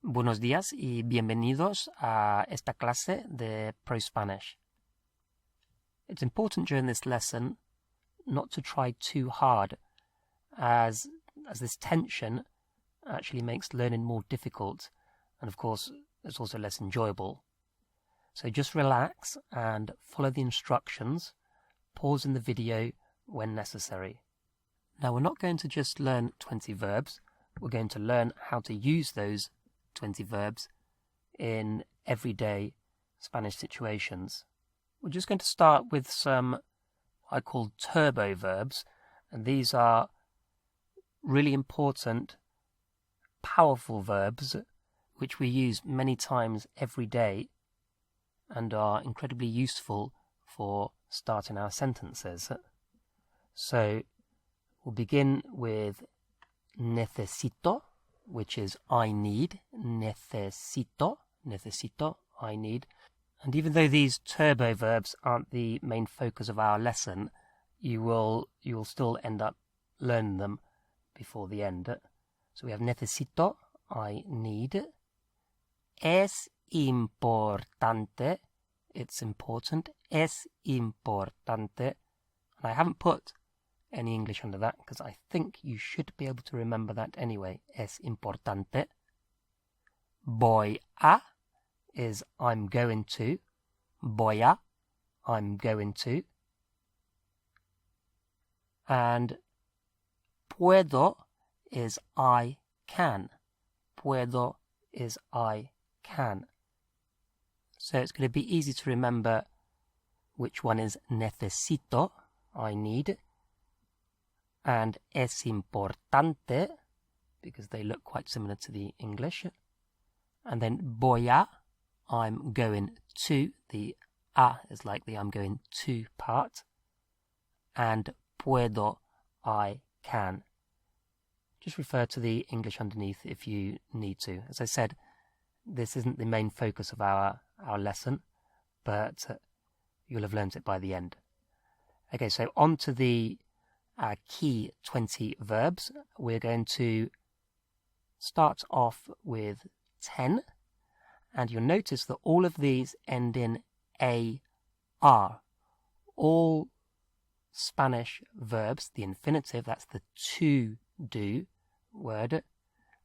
Buenos días y bienvenidos a esta clase de ProSpanish. It's important during this lesson not to try too hard, as this tension actually makes learning more difficult, and of course it's also less enjoyable. So just relax and follow the instructions, pausing the video when necessary. Now we're not going to just learn 20 verbs, we're going to learn how to use those 20 verbs in everyday Spanish situations. We're just going to start with some I call turbo verbs, and these are really important, powerful verbs which we use many times every day and are incredibly useful for starting our sentences. So we'll begin with necesito, which is I need. Necesito, I need. And even though these turbo verbs aren't the main focus of our lesson, you will still end up learning them before the end. So we have necesito, I need. Es importante, it's important. Es importante. And I haven't put any English under that because I think you should be able to remember that anyway. Es importante. Voy a is I'm going to. Voy a, I'm going to. And puedo is I can. Puedo is I can. So it's going to be easy to remember which one is necesito, I need, and es importante, because they look quite similar to the English. And then voy a, I'm going to. The a is like the I'm going to part. And puedo, I can. Just refer to the English underneath if you need to. As I said, this isn't the main focus of our lesson, but you'll have learnt it by the end. Okay, so on to the key 20 verbs. We're going to start off with 10, and you'll notice that all of these end in AR. All Spanish verbs, the infinitive, that's the to do word,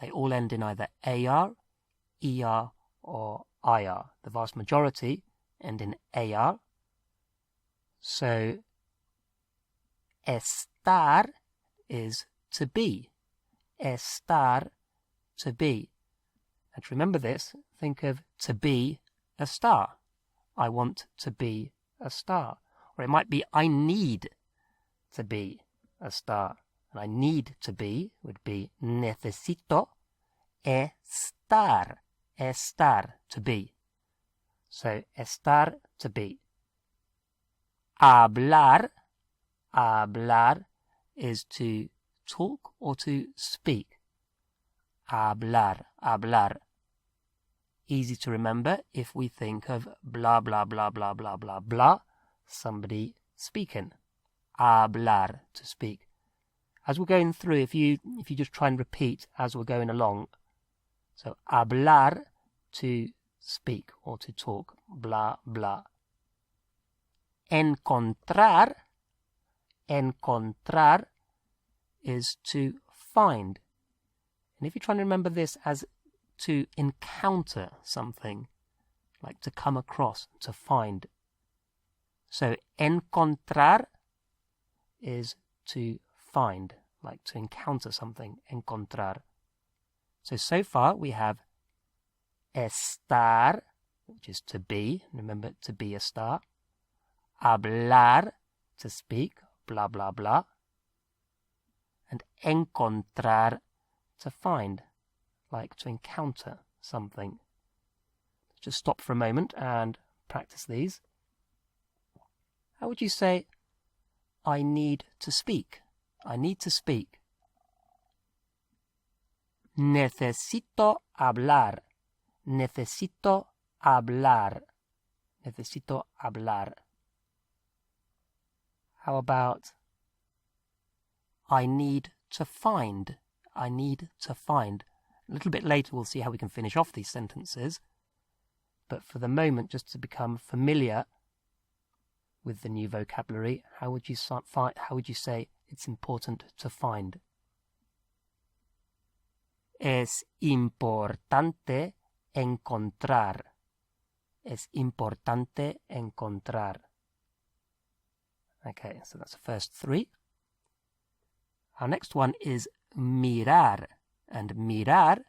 they all end in either AR, ER, or IR. The vast majority end in AR. So estar is to be. Estar, to be. And to remember this, think of to be a star. I want to be a star. Or it might be I need to be a star. And I need to be would be necesito estar. Estar, to be. So estar, to be. Hablar. Hablar is to talk or to speak. Hablar, hablar. Easy to remember if we think of blah, blah, blah, blah, blah, blah, blah, somebody speaking. Hablar, to speak. As we're going through, if you just try and repeat as we're going along. So hablar, to speak or to talk. Blah, blah. Encontrar. Encontrar is to find. And if you try and remember this as to encounter something, like to come across, to find. So encontrar is to find, like to encounter something, encontrar. So far we have estar, which is to be, remember to be a star. Hablar, to speak, blah, blah, blah. And encontrar, to find, like to encounter something. Just stop for a moment and practice these. How would you say, I need to speak? I need to speak. Necesito hablar. Necesito hablar. Necesito hablar. How about I need to find? I need to find. A little bit later we'll see how we can finish off these sentences, but for the moment, just to become familiar with the new vocabulary, how would you say it's important to find? Es importante encontrar. Es importante encontrar. Okay, so that's the first three. Our next one is mirar. And mirar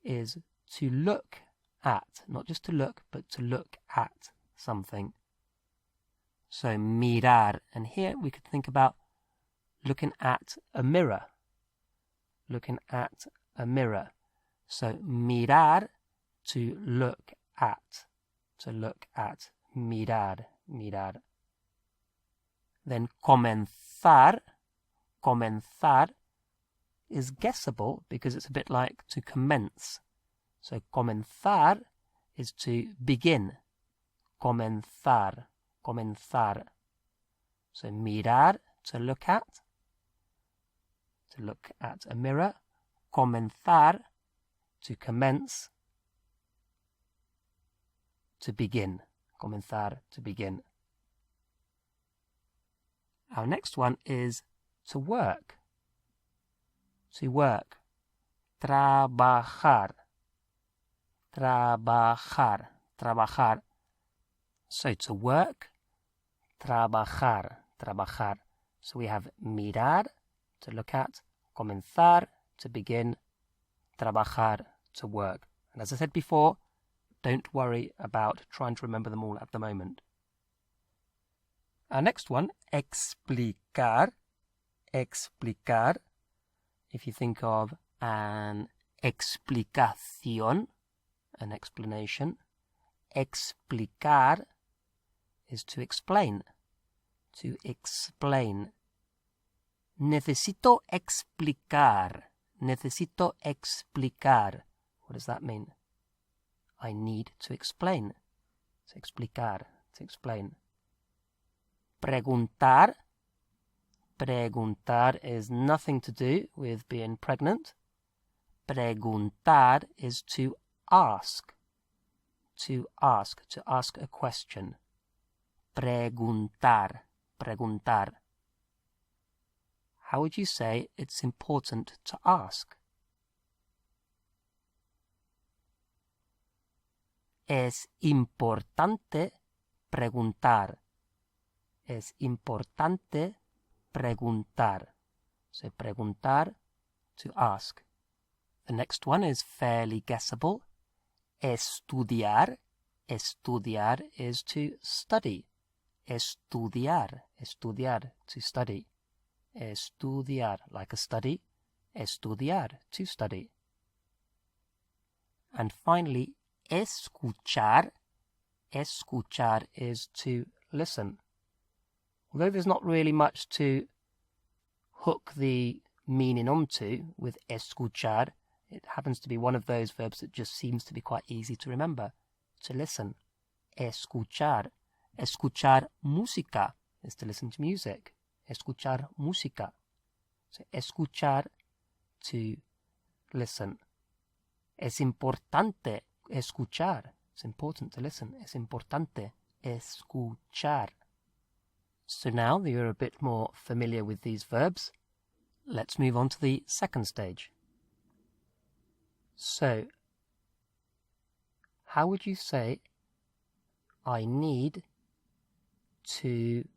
is to look at. Not just to look, but to look at something. So mirar. And here we could think about looking at a mirror. Looking at a mirror. So mirar, to look at. To look at. Mirar. Mirar. Then comenzar. Comenzar is guessable because it's a bit like to commence. So comenzar is to begin. Comenzar. Comenzar. So mirar, to look at. To look at a mirror. Comenzar, to commence. To begin. Comenzar, to begin. Our next one is to work. To work. Trabajar. Trabajar. Trabajar. So to work. Trabajar. Trabajar. So we have mirar, to look at. Comenzar, to begin. Trabajar, to work. And as I said before, don't worry about trying to remember them all at the moment. Our next one, explicar. Explicar. If you think of an explicación, an explanation, explicar is to explain. To explain. Necesito explicar. Necesito explicar. What does that mean? I need to explain. To explicar. To explain. Preguntar. Preguntar is nothing to do with being pregnant. Preguntar is to ask. To ask. To ask a question. Preguntar. Preguntar. How would you say it's important to ask? Es importante preguntar. Es importante preguntar. So preguntar, to ask. The next one is fairly guessable. Estudiar. Estudiar is to study. Estudiar. Estudiar, to study. Estudiar, like a study. Estudiar, to study. And finally, escuchar. Escuchar is to listen. Although there's not really much to hook the meaning onto with escuchar, it happens to be one of those verbs that just seems to be quite easy to remember. To listen. Escuchar. Escuchar música is to listen to music. Escuchar música. So escuchar, to listen. Es importante escuchar. It's important to listen. Es importante escuchar. So now that you're a bit more familiar with these verbs, let's move on to the second stage. So, how would you say I need to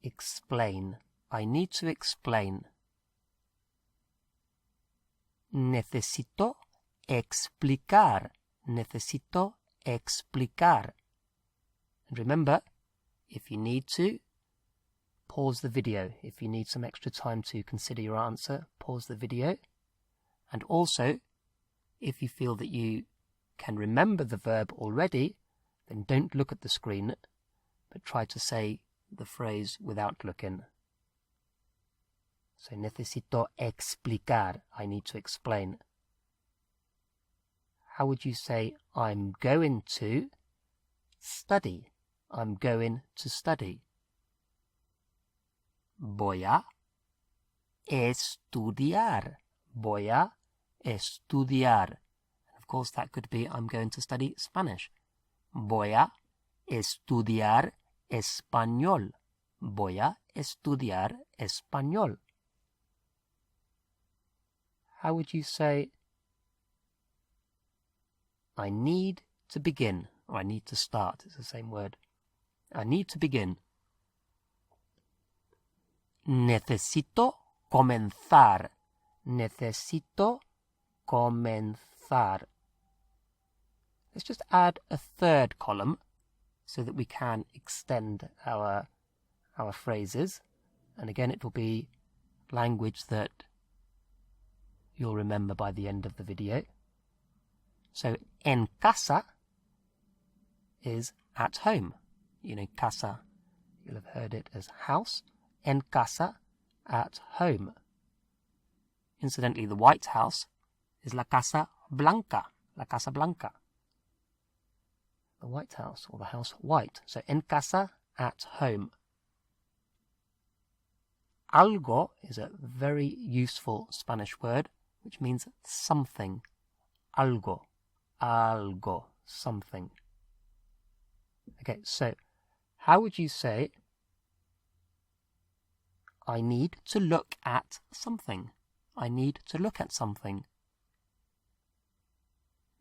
explain? I need to explain. Necesito explicar. Necesito explicar. And remember, if you need to, pause the video. If you need some extra time to consider your answer, pause the video. And also, if you feel that you can remember the verb already, then don't look at the screen, but try to say the phrase without looking. So, necesito explicar. I need to explain. How would you say, I'm going to study? I'm going to study. Voy a estudiar. Voy a estudiar. Of course, that could be I'm going to study Spanish. Voy a estudiar español. Voy a estudiar español. How would you say I need to begin, or I need to start? It's the same word. I need to begin. Necesito comenzar. Necesito comenzar. Let's just add a third column so that we can extend our phrases. And again, it will be language that you'll remember by the end of the video. So, en casa is at home. You know, casa, you'll have heard it as house. En casa, at home. Incidentally, the White House is la Casa Blanca. La Casa Blanca. The White House, or the House White. So, en casa, at home. Algo is a very useful Spanish word, which means something. Algo. Algo. Something. Okay, so, how would you say I need to look at something? I need to look at something.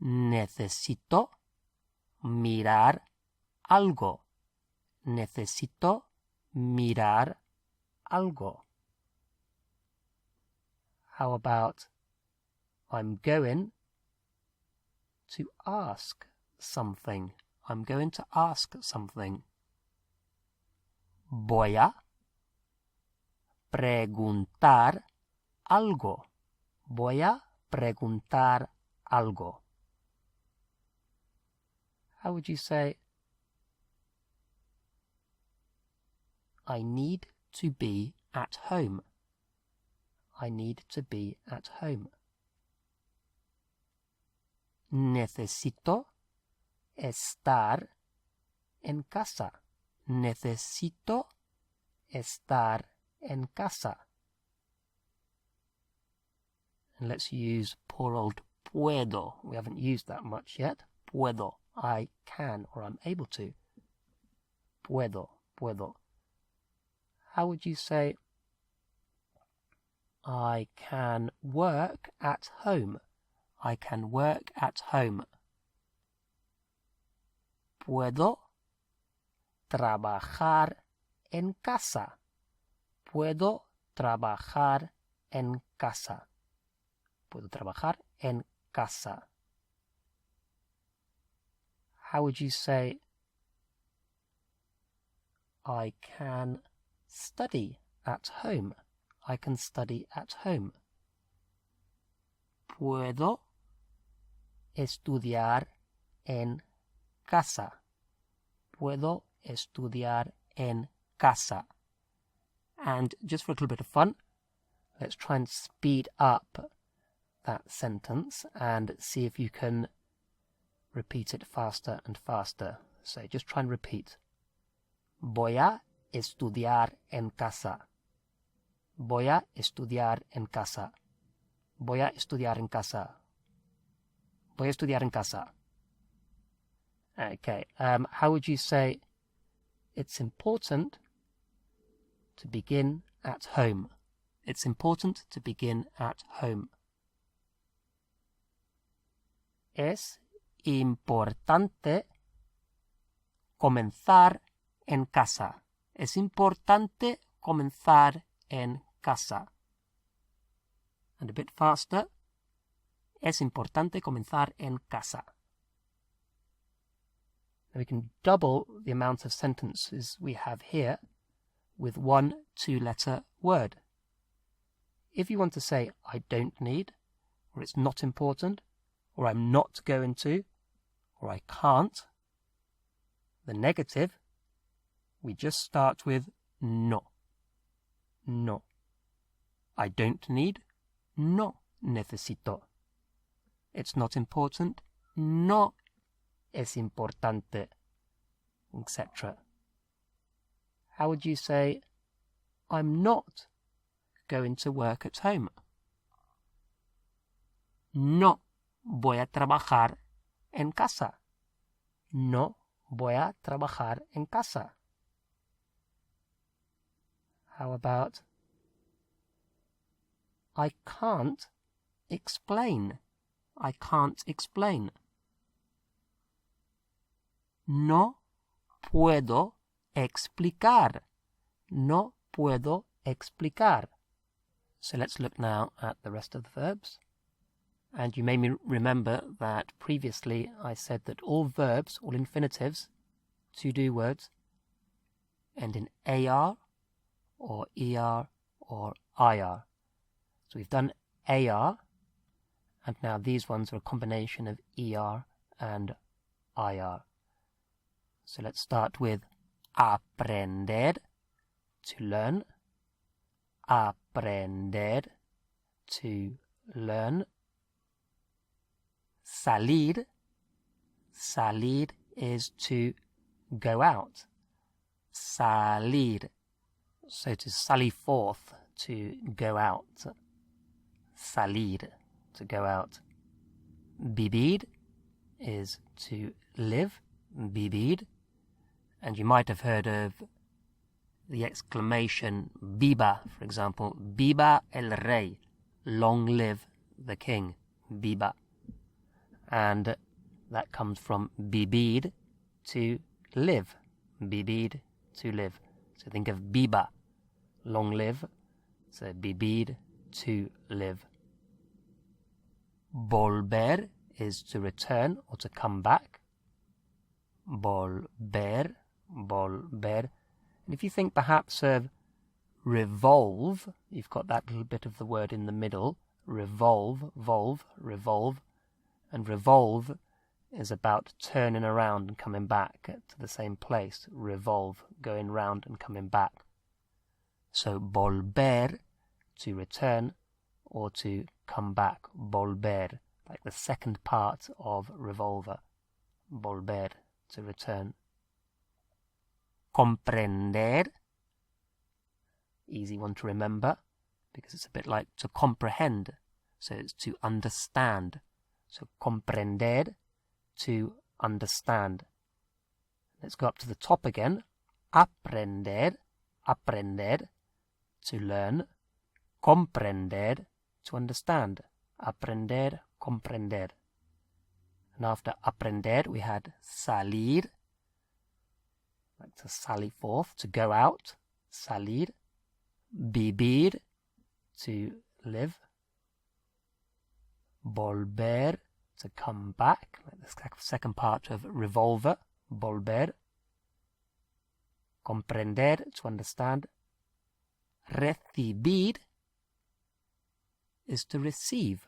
Necesito mirar algo. Necesito mirar algo. How about I'm going to ask something? I'm going to ask something. Voy a preguntar algo. Voy a preguntar algo. How would you say I need to be at home? I need to be at home. Necesito estar en casa. Necesito estar en casa. And let's use poor old puedo. We haven't used that much yet. Puedo. I can, or I'm able to. Puedo. Puedo. How would you say I can work at home? I can work at home. Puedo trabajar en casa. Puedo trabajar en casa. Puedo trabajar en casa. How would you say I can study at home? I can study at home. Puedo estudiar en casa. Puedo estudiar en casa. And just for a little bit of fun, let's try and speed up that sentence and see if you can repeat it faster and faster. So just try and repeat. Voy a estudiar en casa. Voy a estudiar en casa. Voy a estudiar en casa. Voy a estudiar en casa. Okay, how would you say it's important to begin at home? It's important to begin at home. Es importante comenzar en casa. Es importante comenzar en casa. And a bit faster. Es importante comenzar en casa. Now we can double the amount of sentences we have here with one two-letter word. If you want to say, I don't need, or it's not important, or I'm not going to, or I can't, the negative, we just start with no. No. I don't need, no necesito. It's not important, no es importante, etc. How would you say, I'm not going to work at home? No voy a trabajar en casa. No voy a trabajar en casa. How about I can't explain. I can't explain. No puedo explicar. No puedo explicar. So let's look now at the rest of the verbs. And you may remember that previously I said that all verbs, all infinitives, to-do words, end in AR or ER or IR. So we've done AR, and now these ones are a combination of ER and IR. So let's start with aprender, to learn. Aprender, to learn. Salir, salir is to go out. Salir, so to sally forth, to go out. Salir, to go out. Vivir is to live. Vivir. And you might have heard of the exclamation Viva, for example. Viva el rey. Long live the king. Viva. And that comes from vivir, to live. Vivir, to live. So think of viva, long live. So vivir, to live. Volver is to return or to come back. Volver, volver. And if you think perhaps of revolve, you've got that little bit of the word in the middle. Revolve, volve, revolve. And revolve is about turning around and coming back to the same place. Revolve, going round and coming back. So volver, to return or to come back. Volver, like the second part of revolver. Volver, to return. Comprender, easy one to remember because it's a bit like to comprehend. So it's to understand. So comprender, to understand. Let's go up to the top again. Aprender, aprender, to learn. Comprender, to understand. Aprender, comprender. And after aprender we had salir, like to sally forth, to go out. Salir. Vivir, to live. Volver, to come back, like the second part of revolver. Volver. Comprender, to understand. Recibir is to receive.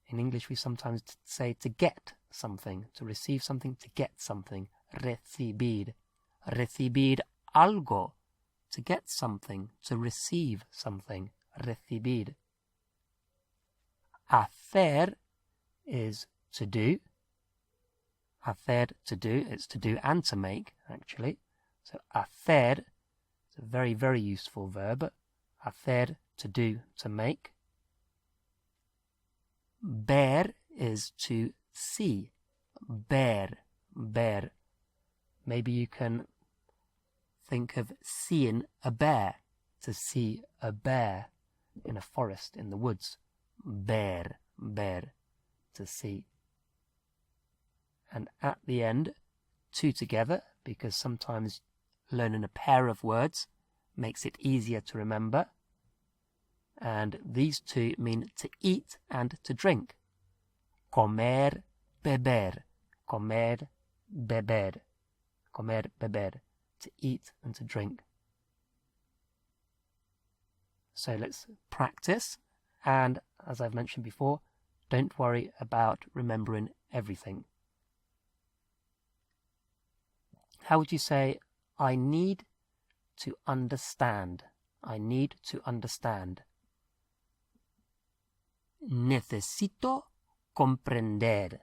In English we sometimes say to get something, to receive something, to get something. Recibir. Recibir algo, to get something, to receive something. Recibir. Hacer is to do. Hacer, to do. It's to do and to make, actually. So hacer is a very, very useful verb. Hacer, to do, to make. Ver is to see. Ver, ver. Maybe you can think of seeing a bear. To see a bear in a forest, in the woods. Ver, ver, to see. And at the end, two together, because sometimes learning a pair of words makes it easier to remember. And these two mean to eat and to drink. Comer, beber. Comer, beber. Comer, beber. To eat and to drink. So let's practice. And as I've mentioned before, don't worry about remembering everything. How would you say, I need to understand? I need to understand. Necesito comprender.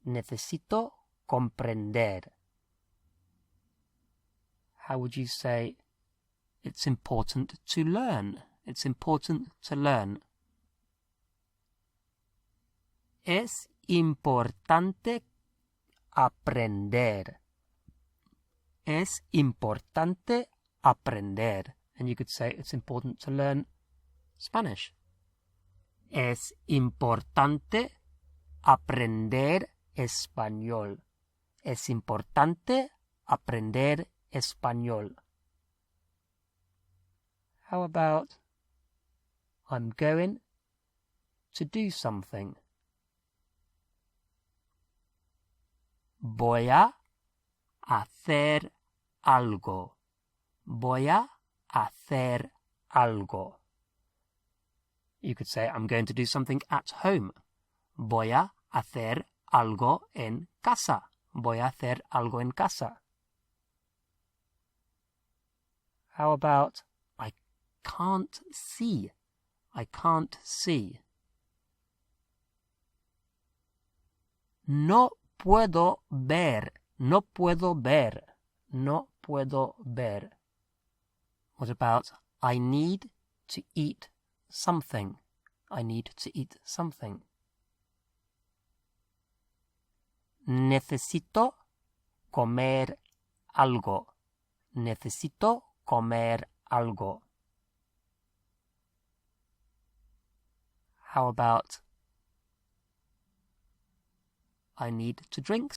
Necesito comprender. How would you say, it's important to learn? It's important to learn. Es importante aprender. Es importante aprender. And you could say it's important to learn Spanish. Es importante aprender español. Es importante aprender español. How about I'm going to do something. Voy a hacer algo. Voy a hacer algo. You could say, I'm going to do something at home. Voy a hacer algo en casa. Voy a hacer algo en casa. How about, I can't see. I can't see. No puedo ver. No puedo ver. No puedo ver. What about, I need to eat something. I need to eat something. Necesito comer algo. Necesito comer algo. How about I need to drink